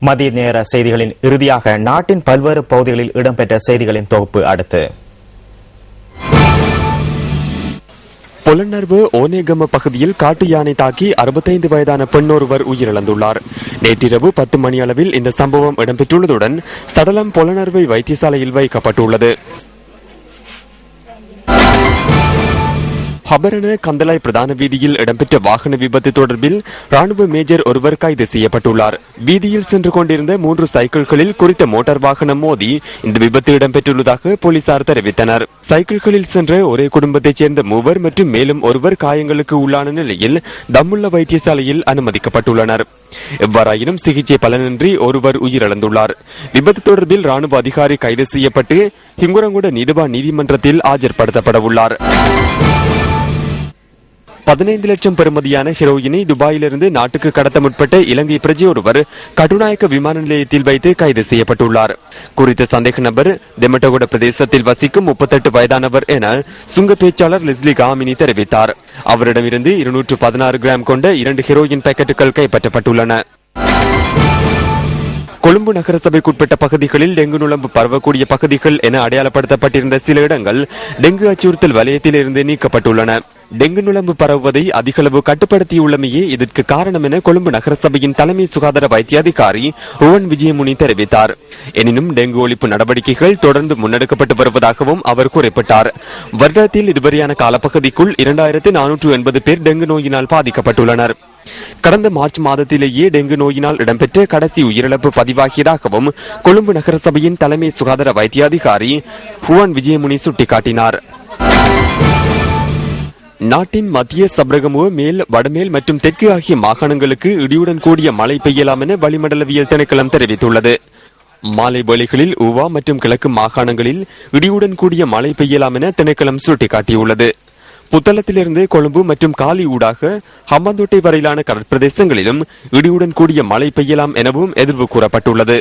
மதிய நேர செய்திகளின் இறுதியாக நாட்டின் பல்வேறு பகுதிகளில் இடம்பெற்ற செய்திகளின் தொகுப்பு அடுத்து. பொலன்னர்வு ஓனேகம பகுதியில் காட்டு யானை தாக்கி 65 வயதான பெண்ணொருவர் உயிரிழந்துள்ளார். நேற்றிரவு 10 மணி அளவில் இந்த சம்பவம் இடம்பெற்றுள்ளதுடன் சடலம் பொலன்னர்வை வைத்தியசாலையில் வைக்கப்பட்டுள்ளது. ஹபரண கந்தலாய் பிரதான வீதியில் இடம்பெற்ற வாகன விபத்து தொடர்பில் ராணுவ மேஜர் ஒருவர் கைது செய்யப்பட்டுள்ளார். வீதியில் சென்று கொண்டிருந்த 3 சைக்கிள்களில் குறித்த மோட்டார் வாகனம் மோதி இந்த விபத்து இடம்பெற்றுள்ளதாக போலீசார் தெரிவித்தனர். சைக்கிள்களில் சென்ற ஒரே குடும்பத்தைச் சேர்ந்த 3 மற்றும் மேலும் ஒருவர் காயங்களுக்கு உள்ளான நிலையில் தம்முள்ள வைத்தியசாலையில் அனுமதிக்கப்பட்டுள்ளனர். எவ்வாறாயினும் சிகிச்சை பலனின்றி ஒருவர் உயிரிழந்துள்ளார். விபத்து தொடர்பில் ராணுவ அதிகாரி கைது செய்யப்பட்டு ஹிங்குரங்குட நீதிவான் நீதிமன்றத்தில் ஆஜர்படுத்தப்பட உள்ளார். 15 லட்சம் பெறுமதியான ஹெரோயினை துபாயிலிருந்து நாட்டுக்கு கடத்த முற்பட்ட இலங்கை பிரஜை ஒருவர் கட்டுநாயக்க விமான நிலையத்தில் வைத்து கைது செய்யப்பட்டுள்ளார். குறித்த சந்தேக நபர் தெமட்டகுட பிரதேசத்தில் வசிக்கும் 38 வயதானவர் என சுங்க பேச்சாளர் லெஸ்லி காமினி தெரிவித்தார். அவரிடமிருந்து 216 கிராம் கொண்ட 2 ஹெரோயின் பாக்கெட்டுகள் கைப்பற்றப்பட்டுள்ளன. கொழும்பு நகர சபைக்குட்பட்ட பகுதிகளில் டெங்கு நுளம்பு பரவக்கூடிய பகுதிகள் என அடையாளப்படுத்தப்பட்டிருந்த சில இடங்கள் டெங்கு அச்சுறுத்தல் வலயத்தில் இருந்து நீக்கப்பட்டுள்ளன. டெங்கு நுளம்பு பரவுவதை அதிகளவு கட்டுப்படுத்தியுள்ளமையே இதற்கு காரணம் என கொழும்பு நகரசபையின் தலைமை சுகாதார வைத்திய அதிகாரி ருவன் விஜயமுனி தெரிவித்தார். எனினும் டெங்கு ஒழிப்பு நடவடிக்கைகள் தொடர்ந்து முன்னெடுக்கப்பட்டு வருவதாகவும் அவர் குறிப்பிட்டார். வருடத்தில் இதுவரையான காலப்பகுதிக்குள் 2480 பேர் டெங்கு நோயினால் பாதிக்கப்பட்டுள்ளனர். கடந்த மார்ச் மாதத்திலேயே டெங்கு நோயினால் இடம்பெற்ற கடைசி உயிரிழப்பு பதிவாகியதாகவும் கொழும்பு நகரசபையின் தலைமை சுகாதார வைத்திய அதிகாரி ருவன் விஜயமுனி சுட்டிக்காட்டினார். நாட்டின் மத்திய சப்ரகமுவ மேல் வடமேல் மற்றும் தெற்கு ஆகிய மாகாணங்களுக்கு இடியுடன் கூடிய மழை பெய்யலாம் என வளிமண்டலவியல் திணைக்களம் தெரிவித்துள்ளது. மாலை வேளைகளில் ஊவா மற்றும் கிழக்கு மாகாணங்களில் இடியுடன் கூடிய மழை பெய்யலாம் என திணைக்களம் சுட்டிக்காட்டியுள்ளது. புத்தளத்திலிருந்து கொழும்பு மற்றும் காலி ஊடாக ஹம்பாந்தோட்டை வரையிலான கடற்பிரதேசங்களிலும் இடியுடன் கூடிய மழை பெய்யலாம் எனவும் எதிர்வு கூறப்பட்டுள்ளது.